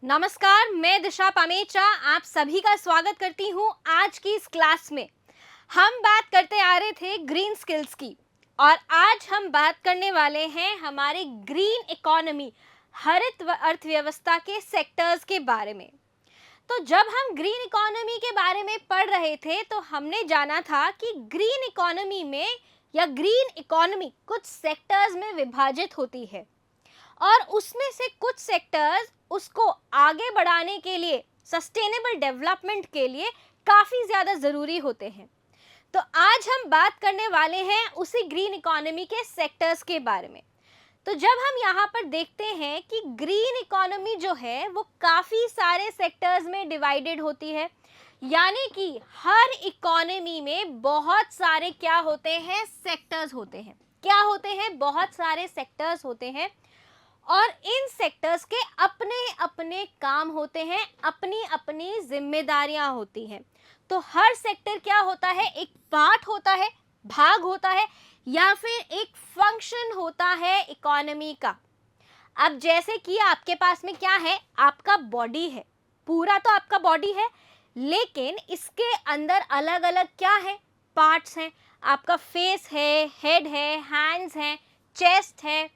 नमस्कार, मैं दिशा पामेचा आप सभी का स्वागत करती हूँ आज की इस क्लास में। हम बात करते आ रहे थे ग्रीन स्किल्स की और आज हम बात करने वाले हैं हमारे ग्रीन इकोनॉमी हरित अर्थव्यवस्था के सेक्टर्स के बारे में। तो जब हम ग्रीन इकोनॉमी के बारे में पढ़ रहे थे तो हमने जाना था कि ग्रीन इकोनॉमी में या ग्रीन इकोनॉमी कुछ सेक्टर्स में विभाजित होती है और उसमें से कुछ सेक्टर्स उसको आगे बढ़ाने के लिए सस्टेनेबल डेवलपमेंट के लिए काफ़ी ज़्यादा ज़रूरी होते हैं। तो आज हम बात करने वाले हैं उसी ग्रीन इकोनॉमी के सेक्टर्स के बारे में। तो जब हम यहाँ पर देखते हैं कि ग्रीन इकोनॉमी जो है वो काफ़ी सारे सेक्टर्स में डिवाइडेड होती है, यानी कि हर इकोनॉमी में बहुत सारे क्या होते हैं, सेक्टर्स होते हैं। क्या होते हैं? बहुत सारे सेक्टर्स होते हैं और इन सेक्टर्स के अपने अपने काम होते हैं, अपनी अपनी जिम्मेदारियां होती हैं। तो हर सेक्टर क्या होता है? एक पार्ट होता है, भाग होता है या फिर एक फंक्शन होता है इकोनॉमी का। अब जैसे कि आपके पास में क्या है, आपका बॉडी है, पूरा तो आपका बॉडी है, लेकिन इसके अंदर अलग अलग क्या है, पार्ट्स हैं। आपका फेस है, हेड है, हैंड्स हैं, चेस्ट है,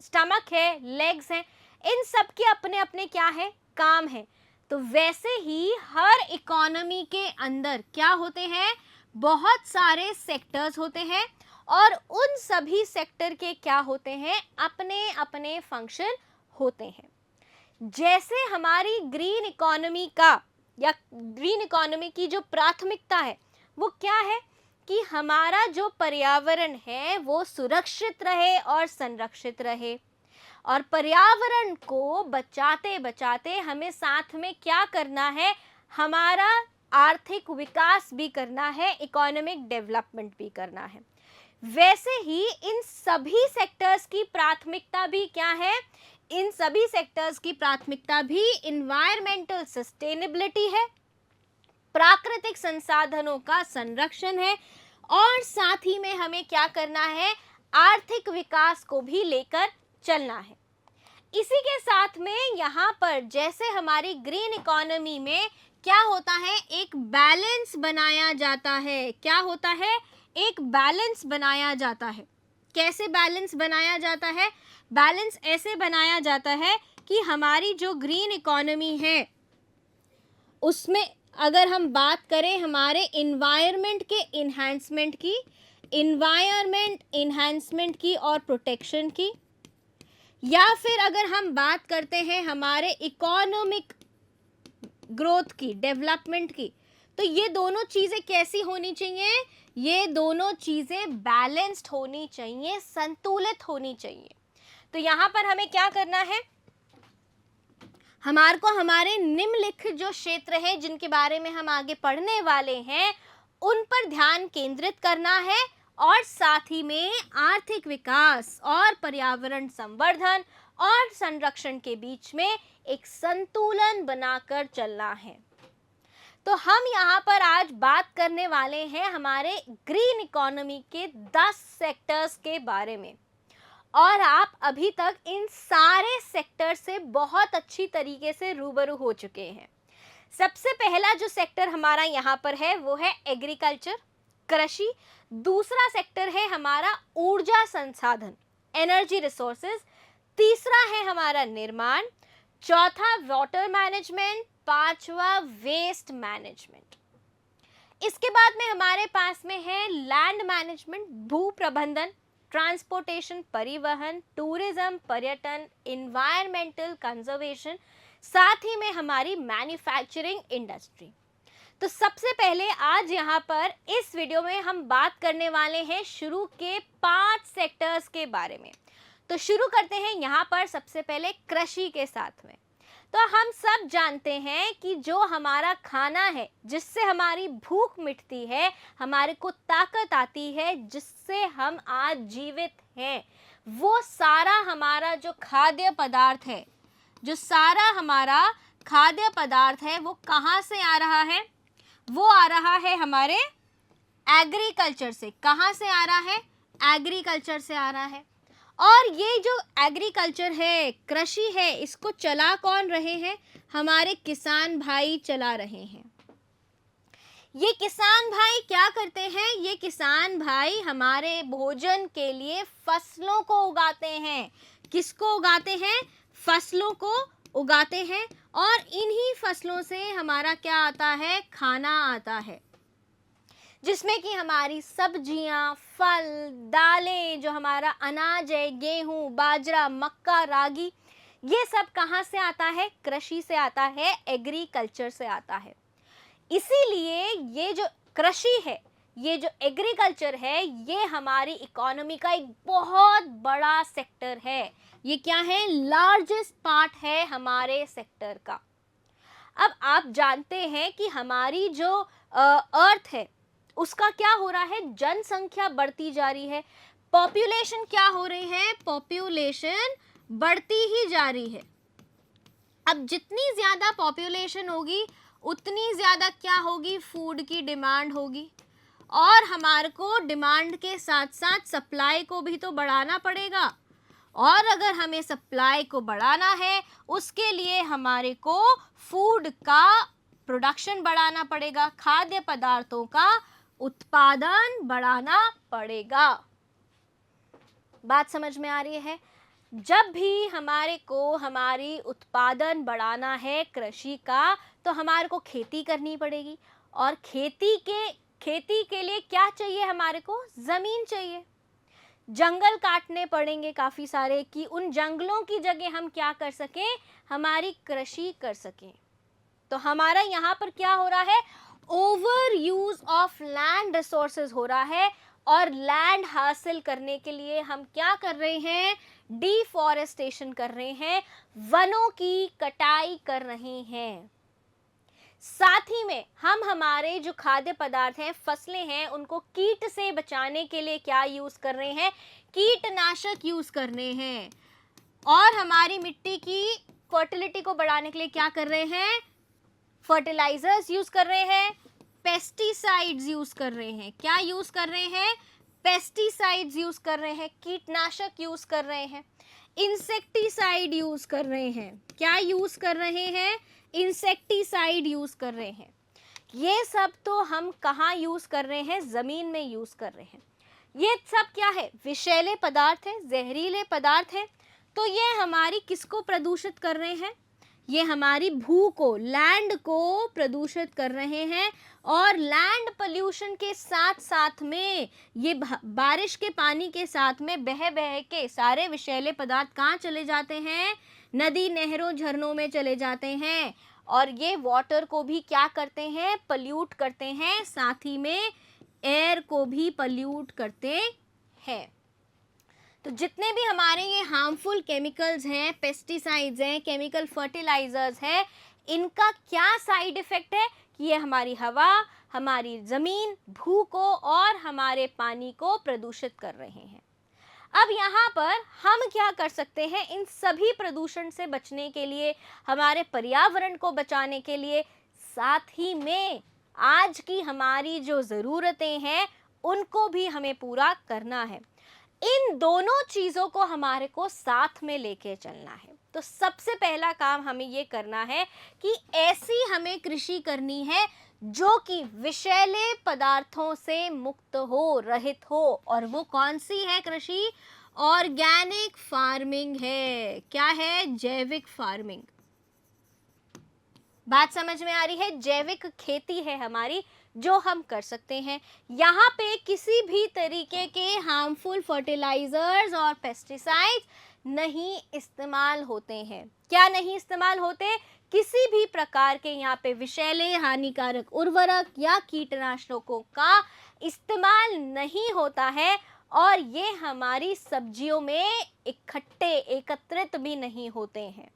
स्टमक है, लेग्स हैं, इन सब के अपने अपने क्या है, काम है। तो वैसे ही हर इकोनॉमी के अंदर क्या होते हैं, बहुत सारे सेक्टर्स होते हैं और उन सभी सेक्टर के क्या होते हैं, अपने अपने फंक्शन होते हैं। जैसे हमारी ग्रीन इकोनॉमी का या ग्रीन इकोनॉमी की जो प्राथमिकता है वो क्या है कि हमारा जो पर्यावरण है वो सुरक्षित रहे और संरक्षित रहे। और पर्यावरण को बचाते बचाते हमें साथ में क्या करना है, हमारा आर्थिक विकास भी करना है, इकोनॉमिक डेवलपमेंट भी करना है। वैसे ही इन सभी सेक्टर्स की प्राथमिकता भी क्या है, इन सभी सेक्टर्स की प्राथमिकता भी इन्वायरमेंटल सस्टेनेबिलिटी है, प्राकृतिक संसाधनों का संरक्षण है और साथ ही में हमें क्या करना है, आर्थिक विकास को भी लेकर चलना है। इसी के साथ में यहाँ पर जैसे हमारी ग्रीन इकोनॉमी में क्या होता है, एक बैलेंस बनाया जाता है। क्या होता है? एक बैलेंस बनाया जाता है। कैसे बैलेंस बनाया जाता है? बैलेंस ऐसे बनाया जाता है कि हमारी जो ग्रीन इकोनॉमी है उसमें अगर हम बात करें हमारे इन्वायरमेंट के इन्हांसमेंट की और प्रोटेक्शन की, या फिर अगर हम बात करते हैं हमारे इकोनॉमिक ग्रोथ की, डेवलपमेंट की, तो ये दोनों चीज़ें कैसी होनी चाहिए? ये दोनों चीज़ें बैलेंस्ड होनी चाहिए, संतुलित होनी चाहिए। तो यहाँ पर हमें क्या करना है, हमारे को हमारे निम्नलिखित जो क्षेत्र है जिनके बारे में हम आगे पढ़ने वाले हैं उन पर ध्यान केंद्रित करना है और साथ ही में आर्थिक विकास और पर्यावरण संवर्धन और संरक्षण के बीच में एक संतुलन बनाकर चलना है। तो हम यहाँ पर आज बात करने वाले हैं हमारे ग्रीन इकोनॉमी के 10 सेक्टर्स के बारे में और आप अभी तक इन सारे सेक्टर से बहुत अच्छी तरीके से रूबरू हो चुके हैं। सबसे पहला जो सेक्टर हमारा यहाँ पर है वो है एग्रीकल्चर, कृषि। दूसरा सेक्टर है हमारा ऊर्जा संसाधन, एनर्जी रिसोर्सेज। तीसरा है हमारा निर्माण। चौथा वाटर मैनेजमेंट। पांचवा वेस्ट मैनेजमेंट। इसके बाद में हमारे पास में है लैंड मैनेजमेंट, भू प्रबंधन, ट्रांसपोर्टेशन, परिवहन, टूरिज्म, पर्यटन, इन्वायरमेंटल कंजर्वेशन, साथ ही में हमारी मैन्युफैक्चरिंग इंडस्ट्री। तो सबसे पहले आज यहाँ पर इस वीडियो में हम बात करने वाले हैं शुरू के 5 सेक्टर्स के बारे में। तो शुरू करते हैं यहाँ पर सबसे पहले कृषि के साथ में। तो हम सब जानते हैं कि जो हमारा खाना है, जिससे हमारी भूख मिटती है, हमारे को ताकत आती है, जिससे हम आज जीवित हैं, वो सारा हमारा जो खाद्य पदार्थ है, जो सारा हमारा खाद्य पदार्थ है वो कहाँ से आ रहा है? वो आ रहा है हमारे एग्रीकल्चर से। कहाँ से आ रहा है? एग्रीकल्चर से आ रहा है। और ये जो एग्रीकल्चर है, कृषि है, इसको चला कौन रहे हैं? हमारे किसान भाई चला रहे हैं। ये किसान भाई क्या करते हैं? ये किसान भाई हमारे भोजन के लिए फसलों को उगाते हैं। किसको उगाते हैं? फसलों को उगाते हैं, और इन्हीं फसलों से हमारा क्या आता है? खाना आता है, जिसमें कि हमारी सब्जियां, फल, दालें, जो हमारा अनाज है, गेहूं, बाजरा, मक्का, रागी, ये सब कहाँ से आता है? कृषि से आता है, एग्रीकल्चर से आता है। इसीलिए ये जो कृषि है, ये जो एग्रीकल्चर है, ये हमारी इकोनॉमी का एक बहुत बड़ा सेक्टर है। ये क्या है? लार्जेस्ट पार्ट है हमारे सेक्टर का। अब आप जानते हैं कि हमारी जो अर्थ है, उसका क्या हो रहा है? जनसंख्या बढ़ती जा रही है। पॉपुलेशन क्या हो रही है? पॉपुलेशन बढ़ती ही जा रही है। अब जितनी ज्यादा पॉपुलेशन होगी, उतनी ज्यादा क्या होगी? फूड की डिमांड होगी, और हमारे को डिमांड के साथ साथ सप्लाई को भी तो बढ़ाना पड़ेगा। और अगर हमें सप्लाई को बढ़ाना है, उसके लिए हमारे को फूड का प्रोडक्शन बढ़ाना पड़ेगा, खाद्य पदार्थों का उत्पादन बढ़ाना पड़ेगा। बात समझ में आ रही है? जब भी हमारे को हमारी उत्पादन बढ़ाना है कृषि का, तो हमारे को खेती करनी पड़ेगी, और खेती के लिए क्या चाहिए? हमारे को जमीन चाहिए। जंगल काटने पड़ेंगे काफी सारे, कि उन जंगलों की जगह हम क्या कर सकें? हमारी कृषि कर सकें। तो हमारा यहाँ पर क्या हो रहा है? Over use of land resources हो रहा है, और लैंड हासिल करने के लिए हम क्या कर रहे हैं? डिफॉरेस्टेशन कर रहे हैं, वनों की कटाई कर रहे हैं। साथ ही में हम हमारे जो खाद्य पदार्थ हैं, फसलें हैं, उनको कीट से बचाने के लिए क्या यूज कर रहे हैं? कीटनाशक यूज कर रहे हैं। और हमारी मिट्टी की फर्टिलिटी को बढ़ाने के लिए क्या कर रहे हैं? फर्टिलाइजर्स यूज कर रहे हैं, पेस्टिसाइड्स यूज कर रहे हैं। क्या यूज कर रहे हैं? पेस्टिसाइड्स यूज कर रहे हैं, कीटनाशक यूज कर रहे हैं, इंसेक्टिसाइड यूज कर रहे हैं। क्या यूज कर रहे हैं? इंसेक्टिसाइड यूज कर रहे हैं। ये सब तो हम कहाँ यूज कर रहे हैं? जमीन में यूज कर रहे हैं। ये सब क्या है? विषैले पदार्थ है, जहरीले पदार्थ है। तो ये हमारी किसको प्रदूषित कर रहे हैं? ये हमारी भू को, लैंड को प्रदूषित कर रहे हैं। और लैंड पोल्यूशन के साथ साथ में ये बारिश के पानी के साथ में बह बह के सारे विषैले पदार्थ कहाँ चले जाते हैं? नदी, नहरों, झरनों में चले जाते हैं, और ये वाटर को भी क्या करते हैं? पल्यूट करते हैं, साथ ही में एयर को भी पल्यूट करते हैं। तो जितने भी हमारे ये हार्मफुल केमिकल्स हैं, पेस्टिसाइड्स हैं, केमिकल फर्टिलाइजर्स हैं, इनका क्या साइड इफेक्ट है? कि ये हमारी हवा, हमारी ज़मीन, भू को और हमारे पानी को प्रदूषित कर रहे हैं। अब यहाँ पर हम क्या कर सकते हैं? इन सभी प्रदूषण से बचने के लिए, हमारे पर्यावरण को बचाने के लिए, साथ ही में आज की हमारी जो ज़रूरतें हैं, उनको भी हमें पूरा करना है। इन दोनों चीज़ों को हमारे को साथ में लेके चलना है। तो सबसे पहला काम हमें ये करना है कि ऐसी हमें कृषि करनी है जो कि विषैले पदार्थों से मुक्त हो, रहित हो। और वो कौन सी है कृषि? ऑर्गेनिक फार्मिंग है। क्या है? जैविक फार्मिंग। बात समझ में आ रही है? जैविक खेती है हमारी, जो हम कर सकते हैं। यहाँ पे किसी भी तरीके के हार्मफुल फर्टिलाइजर्स और पेस्टिसाइड्स नहीं इस्तेमाल होते हैं। क्या नहीं इस्तेमाल होते? किसी भी प्रकार के यहाँ पे विषैले, हानिकारक उर्वरक या कीटनाशकों का इस्तेमाल नहीं होता है, और ये हमारी सब्जियों में एकत्रित भी नहीं होते हैं।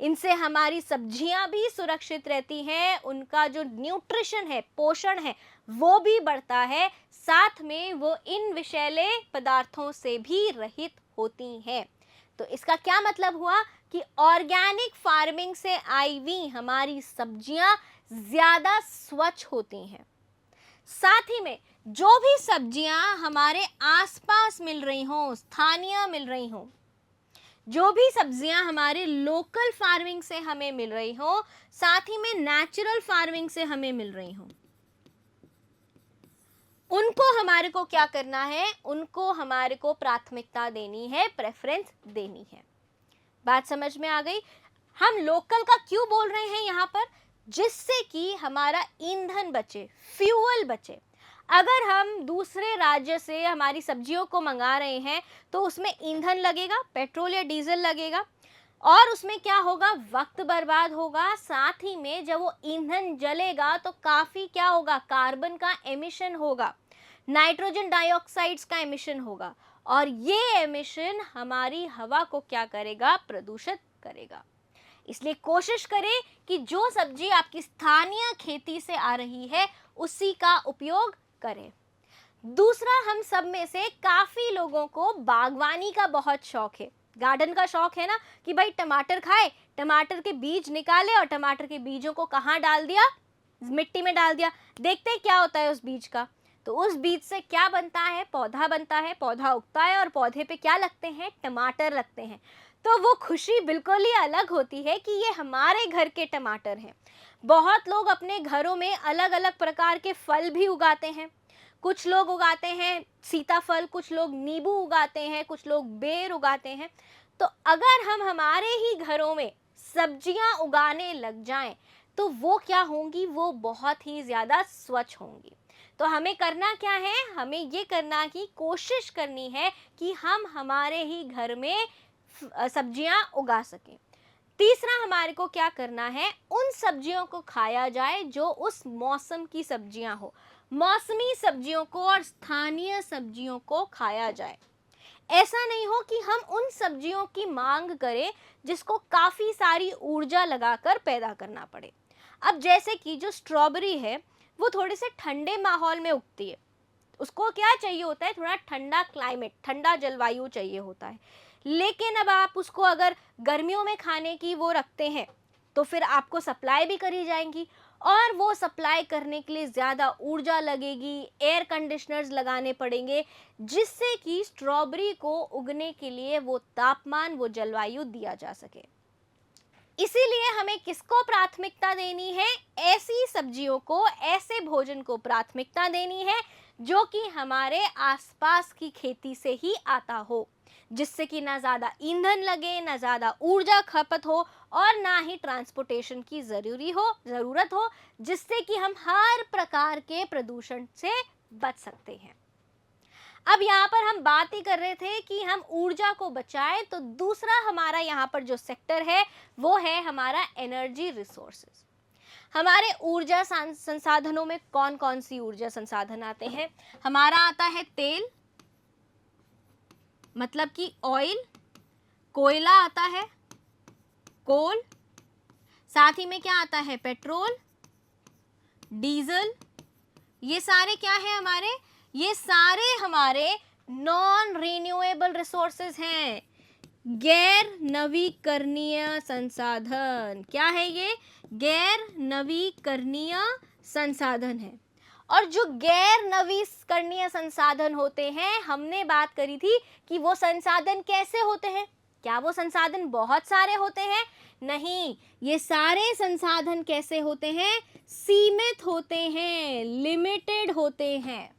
इनसे हमारी सब्जियां भी सुरक्षित रहती हैं, उनका जो न्यूट्रिशन है, पोषण है, वो भी बढ़ता है, साथ में वो इन विषैले पदार्थों से भी रहित होती हैं। तो इसका क्या मतलब हुआ? कि ऑर्गेनिक फार्मिंग से आई हुई हमारी सब्जियां ज़्यादा स्वच्छ होती हैं। साथ ही में जो भी सब्जियां हमारे आसपास मिल रही हों, स्थानीय मिल रही हों, जो भी सब्जियां हमारे लोकल फार्मिंग से हमें मिल रही हो, साथ ही में नेचुरल फार्मिंग से हमें मिल रही हो, उनको हमारे को क्या करना है, उनको हमारे को प्राथमिकता देनी है, प्रेफरेंस देनी है। बात समझ में आ गई? हम लोकल का क्यों बोल रहे हैं यहाँ पर? जिससे कि हमारा ईंधन बचे, फ्यूल बचे। अगर हम दूसरे राज्य से हमारी सब्जियों को मंगा रहे हैं तो उसमें ईंधन लगेगा, पेट्रोल या डीजल लगेगा, और उसमें क्या होगा, वक्त बर्बाद होगा। साथ ही में जब वो ईंधन जलेगा तो काफ़ी क्या होगा, कार्बन का एमिशन होगा, नाइट्रोजन डाइऑक्साइड्स का एमिशन होगा, और ये एमिशन हमारी हवा को क्या करेगा, प्रदूषित करेगा। इसलिए कोशिश करें कि जो सब्जी आपकी स्थानीय खेती से आ रही है उसी का उपयोग करें। दूसरा, हम सब में से काफ़ी लोगों को बागवानी का बहुत शौक है, गार्डन का शौक है ना, कि भाई टमाटर खाए, टमाटर के बीज निकाले और टमाटर के बीजों को कहाँ डाल दिया, मिट्टी में डाल दिया, देखते हैं क्या होता है उस बीज का। तो उस बीज से क्या बनता है, पौधा बनता है, पौधा उगता है और पौधे पे क्या लगते हैं, टमाटर लगते हैं। तो वो खुशी बिल्कुल ही अलग होती है कि ये हमारे घर के टमाटर हैं। बहुत लोग अपने घरों में अलग अलग प्रकार के फल भी उगाते हैं। कुछ लोग उगाते हैं सीताफल, कुछ लोग नींबू उगाते हैं, कुछ लोग बेर उगाते हैं। तो अगर हम हमारे ही घरों में सब्जियां उगाने लग जाएं तो वो क्या होंगी, वो बहुत ही ज़्यादा स्वच्छ होंगी। तो हमें करना क्या है, हमें ये करना की कोशिश करनी है कि हम हमारे ही घर में सब्जियां उगा सकें। तीसरा, हमारे को क्या करना है, उन सब्जियों को खाया जाए जो उस मौसम की सब्जियां हो, मौसमी सब्जियों को और स्थानीय सब्जियों को खाया जाए। ऐसा नहीं हो कि हम उन सब्जियों की मांग करें जिसको काफ़ी सारी ऊर्जा लगाकर पैदा करना पड़े। अब जैसे कि जो स्ट्रॉबेरी है वो थोड़े से ठंडे माहौल में उगती है, उसको क्या चाहिए होता है, थोड़ा ठंडा क्लाइमेट, ठंडा जलवायु चाहिए होता है। लेकिन अब आप उसको अगर गर्मियों में खाने की वो रखते हैं तो फिर आपको सप्लाई भी करी जाएंगी, और वो सप्लाई करने के लिए ज़्यादा ऊर्जा लगेगी, एयर कंडीशनर्स लगाने पड़ेंगे, जिससे कि स्ट्रॉबेरी को उगने के लिए वो तापमान, वो जलवायु दिया जा सके। इसीलिए हमें किसको प्राथमिकता देनी है, ऐसी सब्जियों को, ऐसे भोजन को प्राथमिकता देनी है जो कि हमारे आसपास की खेती से ही आता हो, जिससे कि ना ज़्यादा ईंधन लगे, ना ज़्यादा ऊर्जा खपत हो, और ना ही ट्रांसपोर्टेशन की ज़रूरत हो, जिससे कि हम हर प्रकार के प्रदूषण से बच सकते हैं। अब यहाँ पर हम बात ही कर रहे थे कि हम ऊर्जा को बचाएं, तो दूसरा हमारा यहाँ पर जो सेक्टर है वो है हमारा एनर्जी रिसोर्सेज। हमारे ऊर्जा संसाधनों में कौन कौन सी ऊर्जा संसाधन आते हैं? हमारा आता है तेल, मतलब कि ऑयल, कोयला आता है, कोल, साथ ही में क्या आता है, पेट्रोल, डीजल। ये सारे क्या है हमारे, ये सारे हमारे नॉन रिन्यूएबल रिसोर्सेज हैं, गैर नवीकरणीय संसाधन। क्या है ये? गैर नवीकरणीय संसाधन है। और जो गैर नवीकरणीय संसाधन होते हैं, हमने बात करी थी कि वो संसाधन कैसे होते हैं। क्या वो संसाधन बहुत सारे होते हैं? नहीं, ये सारे संसाधन कैसे होते हैं, सीमित होते हैं, लिमिटेड होते हैं।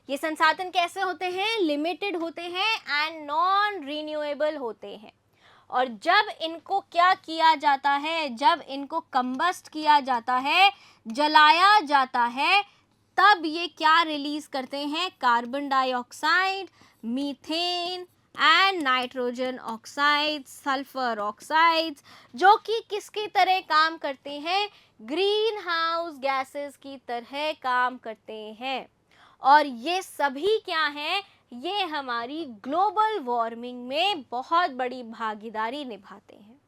ये संसाधन कैसे होते हैं, लिमिटेड होते हैं एंड नॉन रिन्यूएबल होते हैं। और जब इनको क्या किया जाता है, जब इनको कंबस्ट किया जाता है, जलाया जाता है, तब ये क्या रिलीज करते हैं, carbon dioxide, methane and nitrogen oxide, sulphur oxides, जो कि किसकी तरह काम करते हैं, ग्रीन हाउस गैसेस की तरह काम करते हैं। और ये सभी क्या हैं, ये हमारी ग्लोबल वार्मिंग में बहुत बड़ी भागीदारी निभाते हैं।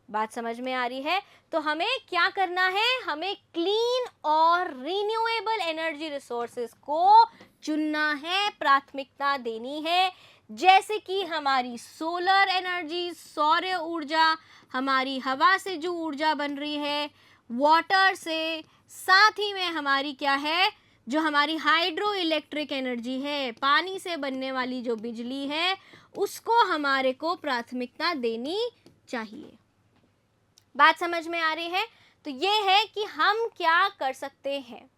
बात समझ में आ रही है? तो हमें क्या करना है, हमें क्लीन और रिन्यूएबल एनर्जी रिसोर्सेज को चुनना है, प्राथमिकता देनी है। जैसे कि हमारी सोलर एनर्जी, सौर ऊर्जा, हमारी हवा से जो ऊर्जा बन रही है वाटर से, साथ ही में हमारी क्या है, जो हमारी हाइड्रो इलेक्ट्रिक एनर्जी है, पानी से बनने वाली जो बिजली है, उसको हमारे को प्राथमिकता देनी चाहिए। बात समझ में आ रही है? तो ये है कि हम क्या कर सकते हैं।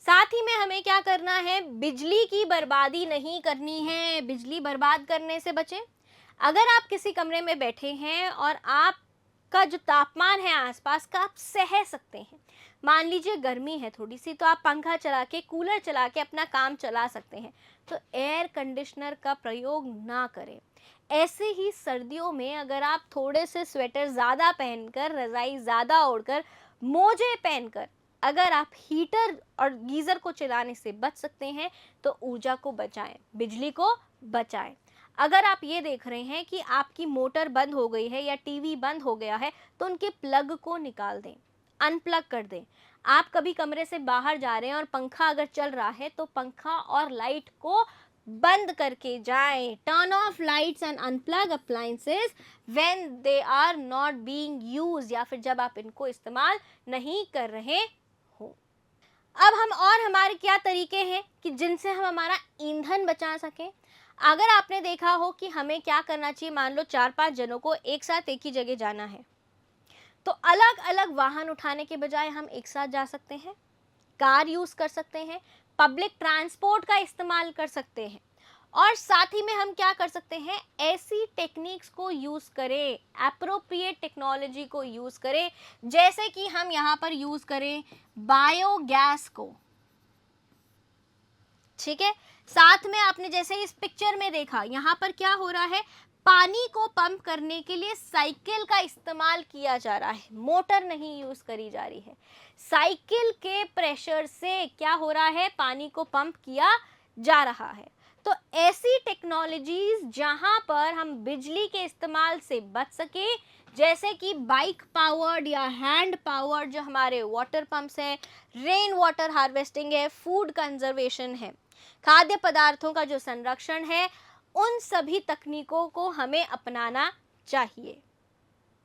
साथ ही में हमें क्या करना है, बिजली की बर्बादी नहीं करनी है, बिजली बर्बाद करने से बचें। अगर आप किसी कमरे में बैठे हैं और आपका जो तापमान है आसपास का आप सह सकते हैं, मान लीजिए गर्मी है थोड़ी सी, तो आप पंखा चला के, कूलर चला के अपना काम चला सकते हैं, तो एयर कंडीशनर का प्रयोग ना करें। ऐसे ही सर्दियों में अगर आप थोड़े से स्वेटर ज़्यादा पहनकर, रज़ाई ज़्यादा ओढ़कर, मोजे पहनकर अगर आप हीटर और गीज़र को चलाने से बच सकते हैं, तो ऊर्जा को बचाएं, बिजली को बचाएं। अगर आप ये देख रहे हैं कि आपकी मोटर बंद हो गई है या टीवी बंद हो गया है, तो उनके प्लग को निकाल दें, अनप्लग कर दें। आप कभी कमरे से बाहर जा रहे हैं और पंखा अगर चल रहा है, तो पंखा और लाइट को बंद करके जाएं। Turn off lights and unplug appliances when they are not being used, या फिर जब आप इनको इस्तेमाल नहीं कर रहे हो। अब हम और हमारे क्या तरीके हैं कि जिनसे हम हमारा ईंधन बचा सकें। अगर आपने देखा हो कि हमें क्या करना चाहिए, मान लो 4-5 जनों को एक साथ एक ही जगह जाना है, तो अलग अलग वाहन उठाने के बजाय हम एक साथ जा सकते हैं, कार यूज़ कर सकते हैं, पब्लिक ट्रांसपोर्ट का इस्तेमाल कर सकते हैं। और साथ ही में हम क्या कर सकते हैं, ऐसी टेक्निक्स को यूज़ करें, एप्रोप्रिएट टेक्नोलॉजी को यूज़ करें, जैसे कि हम यहाँ पर यूज़ करें बायोगैस को। ठीक है, साथ में आपने जैसे इस पिक्चर में देखा, यहाँ पर क्या हो रहा है, पानी को पंप करने के लिए साइकिल का इस्तेमाल किया जा रहा है, मोटर नहीं यूज करी जा रही है। साइकिल के प्रेशर से क्या हो रहा है, पानी को पंप किया जा रहा है। तो ऐसी टेक्नोलॉजीज जहां पर हम बिजली के इस्तेमाल से बच सके, जैसे कि बाइक पावर्ड या हैंड पावर्ड जो हमारे वाटर पंप्स हैं, रेन वाटर हार्वेस्टिंग है, फूड कंजर्वेशन है, खाद्य पदार्थों का जो संरक्षण है, उन सभी तकनीकों को हमें अपनाना चाहिए।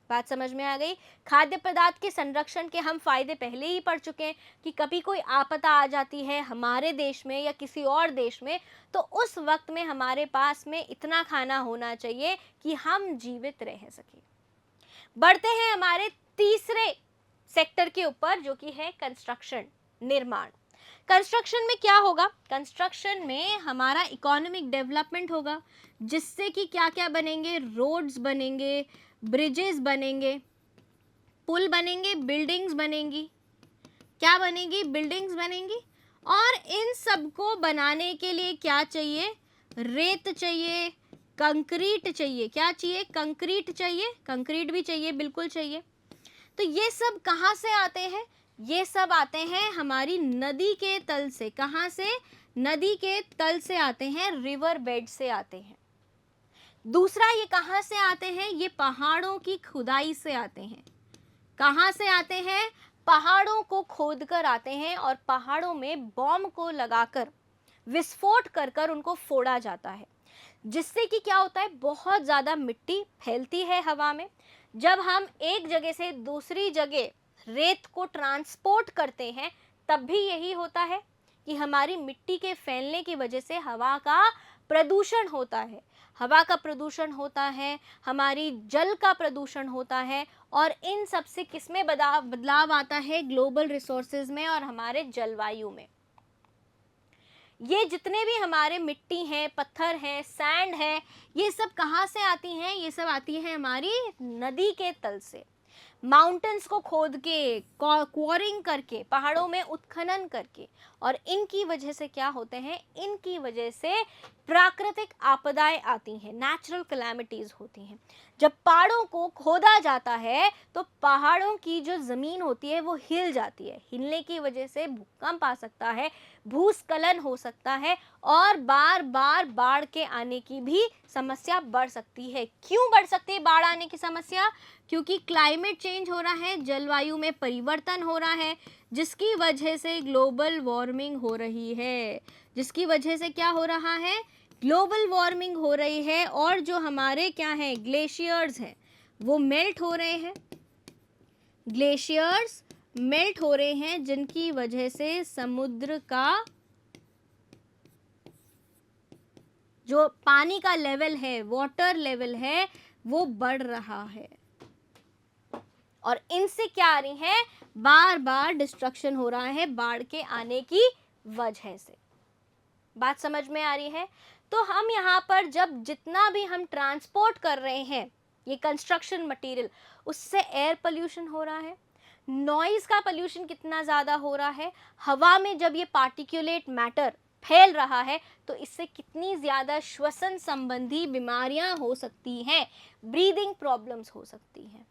बात समझ में आ गई? खाद्य पदार्थ के संरक्षण के हम फायदे पहले ही पढ़ चुके हैं कि कभी कोई आपदा आ जाती है हमारे देश में या किसी और देश में, तो उस वक्त में हमारे पास में इतना खाना होना चाहिए कि हम जीवित रह सकें। बढ़ते हैं हमारे तीसरे सेक्टर के ऊपर, जो कि है कंस्ट्रक्शन, निर्माण। कंस्ट्रक्शन में क्या होगा, कंस्ट्रक्शन में हमारा इकोनॉमिक डेवलपमेंट होगा, जिससे कि क्या क्या बनेंगे, रोड्स बनेंगे, ब्रिजेस बनेंगे, पुल बनेंगे, बिल्डिंग्स बनेंगी। क्या बनेगी, बिल्डिंग्स बनेंगी। और इन सब को बनाने के लिए क्या चाहिए, रेत चाहिए, कंक्रीट चाहिए। क्या चाहिए, कंक्रीट चाहिए, कंक्रीट भी चाहिए, बिल्कुल चाहिए। तो ये सब कहाँ से आते हैं, ये सब आते हैं हमारी नदी के तल से। कहाँ से, नदी के तल से आते हैं, रिवर बेड से आते हैं। दूसरा, ये कहाँ से आते हैं, ये पहाड़ों की खुदाई से आते हैं। कहाँ से आते हैं, पहाड़ों को खोदकर आते हैं और पहाड़ों में बॉम्ब को लगाकर, विस्फोट कर कर उनको फोड़ा जाता है, जिससे कि क्या होता है, बहुत ज़्यादा मिट्टी फैलती है हवा में। जब हम एक जगह से दूसरी जगह रेत को ट्रांसपोर्ट करते हैं, तब भी यही होता है कि हमारी मिट्टी के फैलने की वजह से हवा का प्रदूषण होता है। हवा का प्रदूषण होता है, हमारी जल का प्रदूषण होता है, और इन सब से किसमें बदलाव आता है, ग्लोबल रिसोर्सेज में और हमारे जलवायु में। ये जितने भी हमारे मिट्टी हैं, पत्थर हैं, सैंड है, ये सब कहाँ से आती हैं, ये सब आती है हमारी नदी के तल से। माउंटेन्स को खोद के, क्वॉरिंग करके, पहाड़ों में उत्खनन करके, और इनकी वजह से क्या होते हैं, इनकी वजह से प्राकृतिक आपदाएं आती हैं, नेचुरल कैलामिटीज होती हैं। जब पहाड़ों को खोदा जाता है, तो पहाड़ों की जो ज़मीन होती है वो हिल जाती है। हिलने की वजह से भूकंप आ सकता है, भूस्खलन हो सकता है, और बार बार बाढ़ के आने की भी समस्या बढ़ सकती है। क्यों बढ़ सकती है बाढ़ आने की समस्या? क्योंकि क्लाइमेट चेंज हो रहा है, जलवायु में परिवर्तन हो रहा है, जिसकी वजह से ग्लोबल वार्मिंग हो रही है। जिसकी वजह से क्या हो रहा है, ग्लोबल वार्मिंग हो रही है, और जो हमारे क्या हैं, ग्लेशियर्स हैं, वो मेल्ट हो रहे हैं। ग्लेशियर्स मेल्ट हो रहे हैं, जिनकी वजह से समुद्र का जो पानी का लेवल है, वाटर लेवल है, वो बढ़ रहा है। और इनसे क्या आ रही है, बार बार डिस्ट्रक्शन हो रहा है बाढ़ के आने की वजह से। बात समझ में आ रही है? तो हम यहाँ पर जब जितना भी हम ट्रांसपोर्ट कर रहे हैं ये कंस्ट्रक्शन मटेरियल, उससे एयर पोल्यूशन हो रहा है, नॉइज का पोल्यूशन कितना ज़्यादा हो रहा है, हवा में जब ये पार्टिकुलेट मैटर फैल रहा है तो इससे कितनी ज़्यादा श्वसन संबंधी बीमारियां हो सकती हैं, ब्रीदिंग प्रॉब्लम्स हो सकती हैं।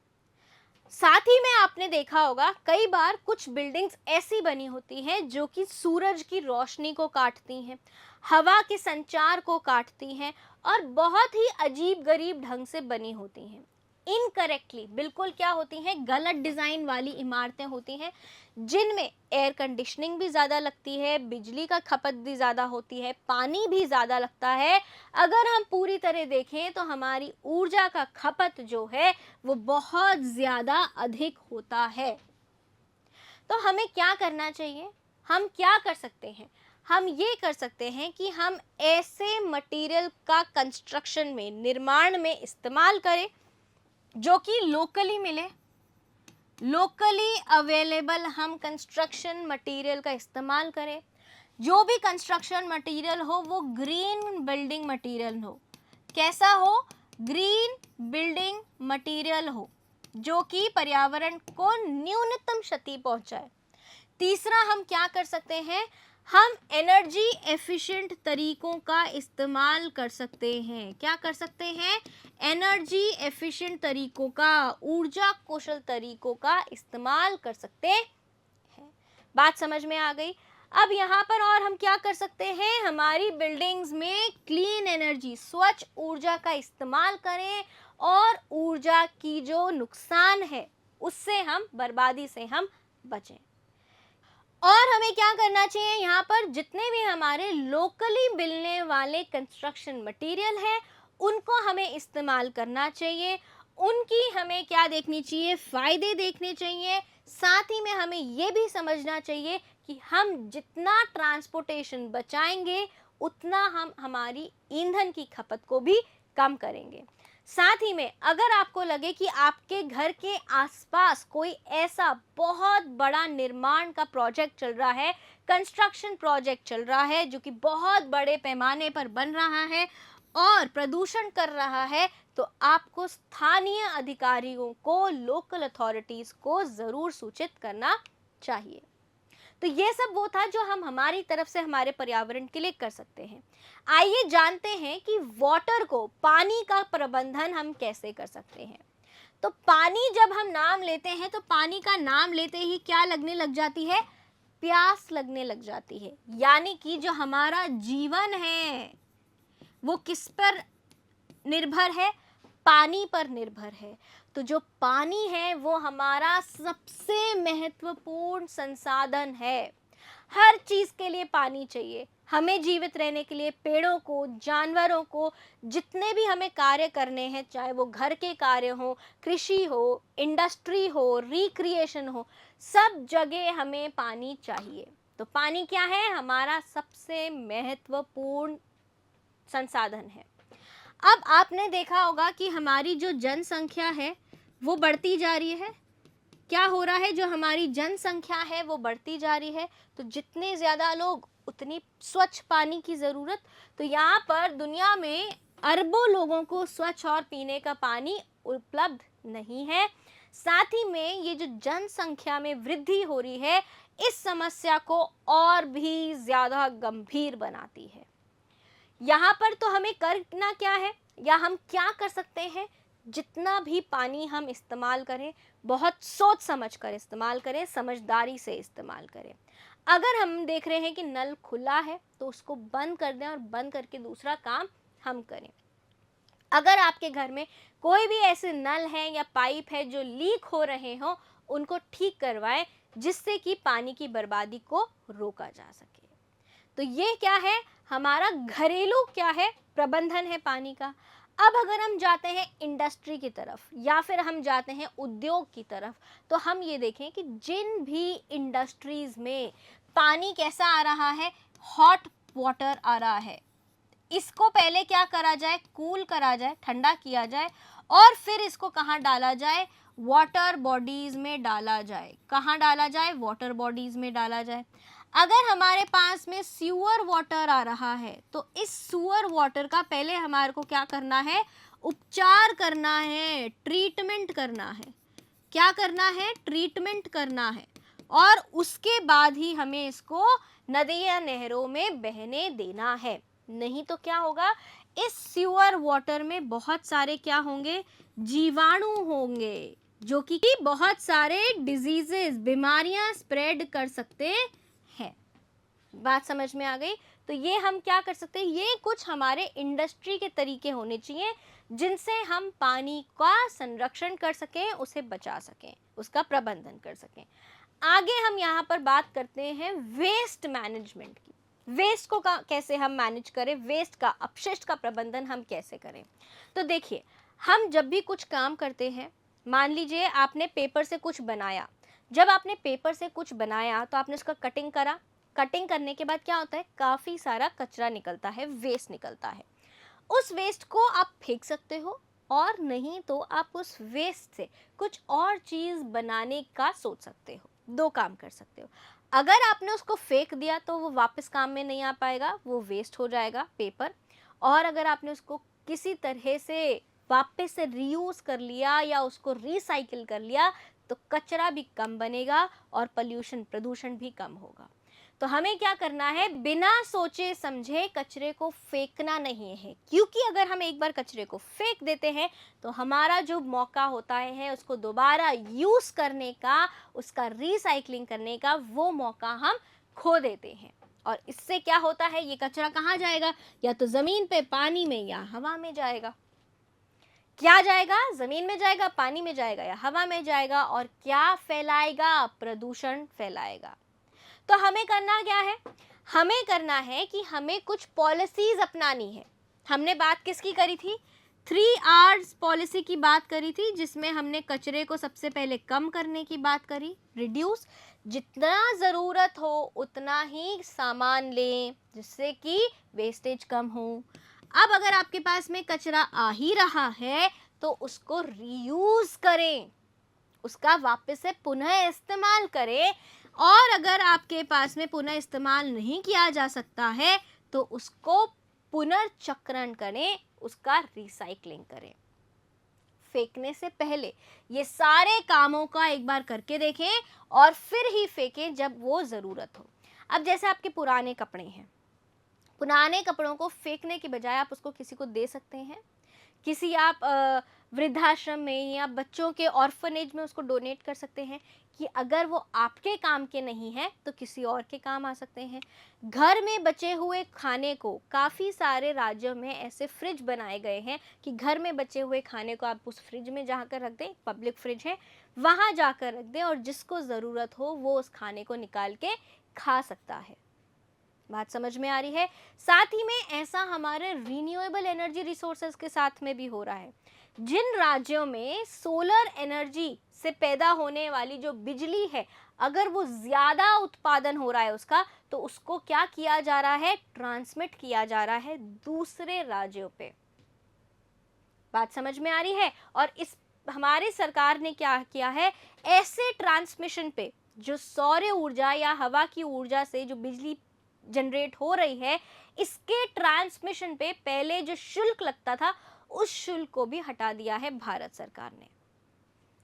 साथ ही में आपने देखा होगा कई बार कुछ बिल्डिंग्स ऐसी बनी होती हैं जो कि सूरज की रोशनी को काटती हैं, हवा के संचार को काटती हैं और बहुत ही अजीब गरीब ढंग से बनी होती हैं। इनकरेक्टली बिल्कुल क्या होती हैं, गलत डिज़ाइन वाली इमारतें होती हैं जिनमें एयर कंडीशनिंग भी ज़्यादा लगती है, बिजली का खपत भी ज़्यादा होती है, पानी भी ज़्यादा लगता है। अगर हम पूरी तरह देखें तो हमारी ऊर्जा का खपत जो है वो बहुत ज़्यादा अधिक होता है। तो हमें क्या करना चाहिए, हम क्या कर सकते हैं, हम ये कर सकते हैं कि हम ऐसे मटेरियल का कंस्ट्रक्शन में, निर्माण में इस्तेमाल करें जो कि लोकली मिले, लोकली अवेलेबल हम कंस्ट्रक्शन मटेरियल का इस्तेमाल करें। जो भी कंस्ट्रक्शन मटेरियल हो वो ग्रीन बिल्डिंग मटेरियल हो। कैसा हो, ग्रीन बिल्डिंग मटेरियल हो जो कि पर्यावरण को न्यूनतम क्षति पहुंचाए। तीसरा हम क्या कर सकते हैं, हम एनर्जी एफिशिएंट तरीकों का इस्तेमाल कर सकते हैं। क्या कर सकते हैं, एनर्जी एफिशिएंट तरीकों का, ऊर्जा कुशल तरीकों का इस्तेमाल कर सकते हैं। बात समझ में आ गई? अब यहाँ पर और हम क्या कर सकते हैं, हमारी बिल्डिंग्स में क्लीन एनर्जी, स्वच्छ ऊर्जा का इस्तेमाल करें और ऊर्जा की जो नुकसान है उससे हम, बर्बादी से हम बचें। और हमें क्या करना चाहिए, यहाँ पर जितने भी हमारे लोकली मिलने वाले कंस्ट्रक्शन मटेरियल हैं उनको हमें इस्तेमाल करना चाहिए। उनकी हमें क्या देखनी चाहिए, फ़ायदे देखने चाहिए। साथ ही में हमें ये भी समझना चाहिए कि हम जितना ट्रांसपोर्टेशन बचाएंगे उतना हम हमारी ईंधन की खपत को भी कम करेंगे। साथ ही में अगर आपको लगे कि आपके घर के आसपास कोई ऐसा बहुत बड़ा निर्माण का प्रोजेक्ट चल रहा है, कंस्ट्रक्शन प्रोजेक्ट चल रहा है जो कि बहुत बड़े पैमाने पर बन रहा है और प्रदूषण कर रहा है, तो आपको स्थानीय अधिकारियों को, लोकल अथॉरिटीज़ को ज़रूर सूचित करना चाहिए। तो ये सब वो था जो हम हमारी तरफ से हमारे पर्यावरण के लिए कर सकते हैं। आइए जानते हैं कि वाटर को, पानी का प्रबंधन हम कैसे कर सकते हैं। तो पानी जब हम नाम लेते हैं तो पानी का नाम लेते ही क्या लगने लग जाती है, प्यास लगने लग जाती है। यानी कि जो हमारा जीवन है वो किस पर निर्भर है, पानी पर निर्भर है। तो जो पानी है वो हमारा सबसे महत्वपूर्ण संसाधन है। हर चीज़ के लिए पानी चाहिए, हमें जीवित रहने के लिए, पेड़ों को, जानवरों को, जितने भी हमें कार्य करने हैं, चाहे वो घर के कार्य हो, कृषि हो, इंडस्ट्री हो, रिक्रिएशन हो, सब जगह हमें पानी चाहिए। तो पानी क्या है, हमारा सबसे महत्वपूर्ण संसाधन है। अब आपने देखा होगा कि हमारी जो जनसंख्या है वो बढ़ती जा रही है। क्या हो रहा है, जो हमारी जनसंख्या है वो बढ़ती जा रही है, तो जितने ज़्यादा लोग उतनी स्वच्छ पानी की ज़रूरत। तो यहाँ पर दुनिया में अरबों लोगों को स्वच्छ और पीने का पानी उपलब्ध नहीं है। साथ ही में ये जो जनसंख्या में वृद्धि हो रही है, इस समस्या को और भी ज़्यादा गंभीर बनाती है। यहाँ पर तो हमें करना क्या है, या हम क्या कर सकते हैं, जितना भी पानी हम इस्तेमाल करें बहुत सोच समझ कर इस्तेमाल करें, समझदारी से इस्तेमाल करें। अगर हम देख रहे हैं कि नल खुला है तो उसको बंद कर दें और बंद करके दूसरा काम हम करें। अगर आपके घर में कोई भी ऐसे नल हैं या पाइप है जो लीक हो रहे हों, उनको ठीक करवाएं जिससे कि पानी की बर्बादी को रोका जा सके। तो ये क्या है, हमारा घरेलू क्या है, प्रबंधन है पानी का। अब अगर हम जाते हैं इंडस्ट्री की तरफ या फिर हम जाते हैं उद्योग की तरफ, तो हम ये देखें कि जिन भी इंडस्ट्रीज में पानी कैसा आ रहा है, हॉट वाटर आ रहा है, इसको पहले क्या करा जाए, कूल करा जाए, ठंडा किया जाए, और फिर इसको कहाँ डाला जाए, वाटर बॉडीज में डाला जाए। कहाँ डाला जाए, वाटर बॉडीज में डाला जाए। अगर हमारे पास में सीवर वाटर आ रहा है तो इस सीवर वाटर का पहले हमारे को क्या करना है, उपचार करना है, ट्रीटमेंट करना है। क्या करना है, ट्रीटमेंट करना है, और उसके बाद ही हमें इसको नदी या नहरों में बहने देना है। नहीं तो क्या होगा, इस सीवर वाटर में बहुत सारे क्या होंगे, जीवाणु होंगे, जो कि बहुत सारे डिजीजेस, बीमारियां स्प्रेड कर सकते हैं। बात समझ में आ गई? तो ये हम क्या कर सकते हैं, ये कुछ हमारे इंडस्ट्री के तरीके होने चाहिए जिनसे हम पानी का संरक्षण कर सकें, उसे बचा सकें, उसका प्रबंधन कर सकें। आगे हम यहाँ पर बात करते हैं वेस्ट मैनेजमेंट की। वेस्ट को कैसे हम मैनेज करें, वेस्ट का, अपशिष्ट का प्रबंधन हम कैसे करें। तो देखिए, हम जब भी कुछ काम करते हैं, मान लीजिए आपने पेपर से कुछ बनाया, जब आपने पेपर से कुछ बनाया तो आपने उसका कटिंग करा, कटिंग करने के बाद क्या होता है, काफ़ी सारा कचरा निकलता है, वेस्ट निकलता है। उस वेस्ट को आप फेंक सकते हो, और नहीं तो आप उस वेस्ट से कुछ और चीज़ बनाने का सोच सकते हो। दो काम कर सकते हो। अगर आपने उसको फेंक दिया तो वो वापस काम में नहीं आ पाएगा, वो वेस्ट हो जाएगा पेपर। और अगर आपने उसको किसी तरह से वापस से रीयूज कर लिया या उसको रिसाइकिल कर लिया तो कचरा भी कम बनेगा और पोल्यूशन, प्रदूषण भी कम होगा। तो हमें क्या करना है, बिना सोचे समझे कचरे को फेंकना नहीं है, क्योंकि अगर हम एक बार कचरे को फेंक देते हैं तो हमारा जो मौका होता है उसको दोबारा यूज करने का, उसका रिसाइकलिंग करने का, वो मौका हम खो देते हैं। और इससे क्या होता है, ये कचरा कहाँ जाएगा, या तो जमीन पे, पानी में, या हवा में जाएगा। क्या जाएगा, जमीन में जाएगा, पानी में जाएगा, या हवा में जाएगा, और क्या फैलाएगा, प्रदूषण फैलाएगा। तो हमें करना क्या है, हमें करना है कि हमें कुछ पॉलिसीज अपनानी है। हमने बात किसकी करी थी, 3 Rs पॉलिसी की बात करी थी, जिसमें हमने कचरे को सबसे पहले कम करने की बात करी, रिड्यूस, जितना ज़रूरत हो उतना ही सामान लें जिससे कि वेस्टेज कम हो। अब अगर आपके पास में कचरा आ ही रहा है तो उसको रीयूज करें, उसका वापस से पुनः इस्तेमाल करें, और अगर आपके पास में पुनः इस्तेमाल नहीं किया जा सकता है तो उसको पुनर्चक्रण करें, उसका रिसाइकलिंग करें। फेंकने से पहले ये सारे कामों का एक बार करके देखें और फिर ही फेंकें जब वो ज़रूरत हो। अब जैसे आपके पुराने कपड़े हैं, पुराने कपड़ों को फेंकने के बजाय आप उसको किसी को दे सकते हैं, किसी आप वृद्धाश्रम में या बच्चों के ऑर्फनेज में उसको डोनेट कर सकते हैं, कि अगर वो आपके काम के नहीं हैं तो किसी और के काम आ सकते हैं। घर में बचे हुए खाने को, काफ़ी सारे राज्यों में ऐसे फ्रिज बनाए गए हैं कि घर में बचे हुए खाने को आप उस फ्रिज में जाकर रख दें, पब्लिक फ्रिज है, वहाँ जाकर रख दें, और जिसको ज़रूरत हो वो उस खाने को निकाल के खा सकता है। बात समझ में आ रही है? साथ ही में ऐसा हमारे रिन्यूएबल एनर्जी रिसोर्सेज के साथ में भी हो रहा है। जिन राज्यों में सोलर एनर्जी से पैदा होने वाली जो बिजली है, अगर वो ज़्यादा उत्पादन हो रहा है उसका, तो उसको क्या किया जा रहा है, ट्रांसमिट किया जा रहा है दूसरे राज्यों पे। बात समझ में आ रही है? और इस हमारी सरकार ने क्या किया है, ऐसे ट्रांसमिशन पे जो सौर ऊर्जा या हवा की ऊर्जा से जो बिजली जनरेट हो रही है, इसके ट्रांसमिशन पे पहले जो शुल्क लगता था उस शुल्क को भी हटा दिया है भारत सरकार ने।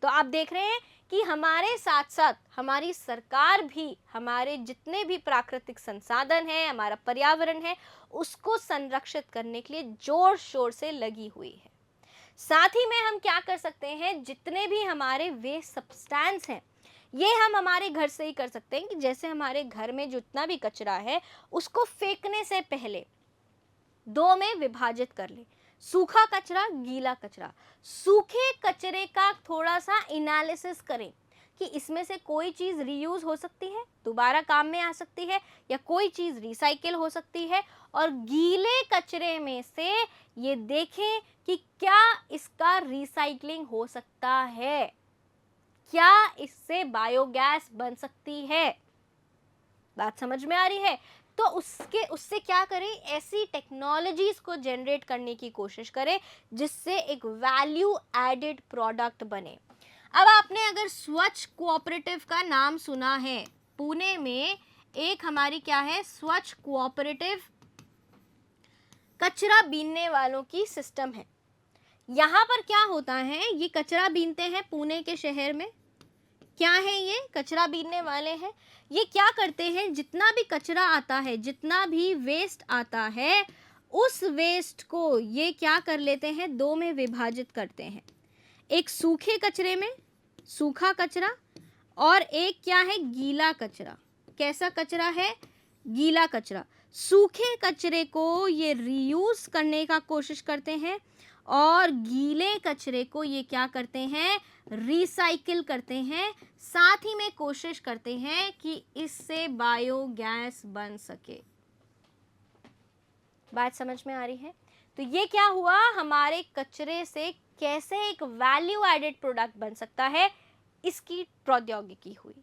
तो आप देख रहे हैं कि हमारे साथ साथ हमारी सरकार भी हमारे जितने भी प्राकृतिक संसाधन हैं, हमारा पर्यावरण है, उसको संरक्षित करने के लिए जोर शोर से लगी हुई है। साथ ही में हम क्या कर सकते हैं, जितने भी हमारे वेस्ट सब्सटेंस हैं, ये हम हमारे घर से ही कर सकते हैं, कि जैसे हमारे घर में जितना भी कचरा है उसको फेंकने से पहले 2 में विभाजित कर ले, सूखा कचरा, गीला कचरा। सूखे कचरे का थोड़ा सा एनालिसिस करें, कि इसमें से कोई चीज़ रीयूज़ हो सकती है, दोबारा काम में आ सकती है, या कोई चीज़ रिसाइकिल हो सकती है। और गीले कचरे में से ये देखें कि क्या इसका रिसाइकलिंग हो सकता है, क्या इससे बायोगैस बन सकती है। बात समझ में आ रही है? तो उससे क्या करें, ऐसी टेक्नोलॉजीज को जनरेट करने की कोशिश करें जिससे एक वैल्यू एडेड प्रोडक्ट बने। अब आपने अगर स्वच्छ कोऑपरेटिव का नाम सुना है, पुणे में एक हमारी क्या है, स्वच्छ कोऑपरेटिव कचरा बीनने वालों की सिस्टम है। यहाँ पर क्या होता है, ये कचरा बीनते हैं पुणे के शहर में। क्या है, ये कचरा बीनने वाले हैं। ये क्या करते हैं, जितना भी कचरा आता है, जितना भी वेस्ट आता है, उस वेस्ट को ये क्या कर लेते हैं, दो में विभाजित करते हैं। एक सूखे कचरे में, सूखा कचरा, और एक क्या है, गीला कचरा। कैसा कचरा है, गीला कचरा। सूखे कचरे को ये रीयूज करने का कोशिश करते हैं और गीले कचरे को ये क्या करते हैं, रिसाइकिल करते हैं। साथ ही में कोशिश करते हैं कि इससे बायोगैस बन सके। बात समझ में आ रही है? तो ये क्या हुआ, हमारे कचरे से कैसे एक वैल्यू एडेड प्रोडक्ट बन सकता है, इसकी प्रौद्योगिकी हुई।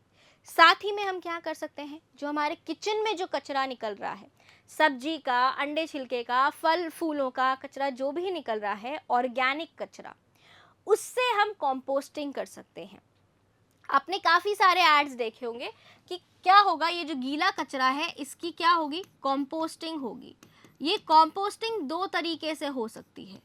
साथ ही में हम क्या कर सकते हैं, जो हमारे किचन में जो कचरा निकल रहा है, सब्जी का, अंडे छिलके का, फल फूलों का कचरा जो भी निकल रहा है, ऑर्गेनिक कचरा, उससे हम कंपोस्टिंग कर सकते हैं। आपने काफ़ी सारे एड्स देखे होंगे कि क्या होगा, ये जो गीला कचरा है इसकी क्या होगी, कंपोस्टिंग होगी। ये कंपोस्टिंग दो तरीके से हो सकती है।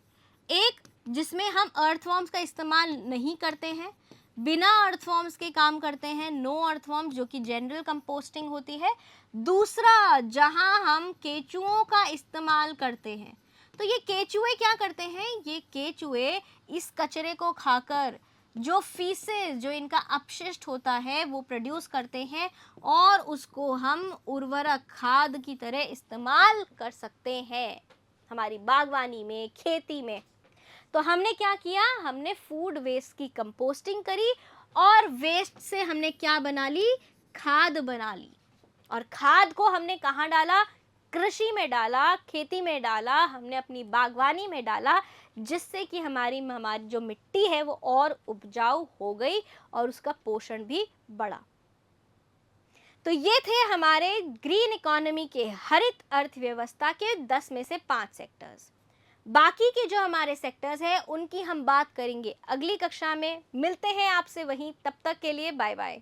एक जिसमें हम अर्थवॉर्म्स का इस्तेमाल नहीं करते हैं, बिना अर्थवॉर्म्स के काम करते हैं, नो अर्थवॉर्म्स, जो कि जनरल कंपोस्टिंग होती है। दूसरा जहां हम केचुओं का इस्तेमाल करते हैं। तो ये केचुए क्या करते हैं, ये केचुए इस कचरे को खाकर जो फीसेस, जो इनका अपशिष्ट होता है, वो प्रोड्यूस करते हैं और उसको हम उर्वरक खाद की तरह इस्तेमाल कर सकते हैं हमारी बागवानी में, खेती में। तो हमने क्या किया, हमने फूड वेस्ट की कंपोस्टिंग करी और वेस्ट से हमने क्या बना ली, खाद बना ली। और खाद को हमने कहाँ डाला, कृषि में डाला, खेती में डाला, हमने अपनी बागवानी में डाला, जिससे कि हमारी जो मिट्टी है वो और उपजाऊ हो गई और उसका पोषण भी बढ़ा। तो ये थे हमारे ग्रीन इकोनॉमी के, हरित अर्थव्यवस्था के 10 में से 5 सेक्टर्स। बाकी के जो हमारे सेक्टर्स हैं उनकी हम बात करेंगे अगली कक्षा में। मिलते हैं आपसे वहीं, तब तक के लिए बाय बाय।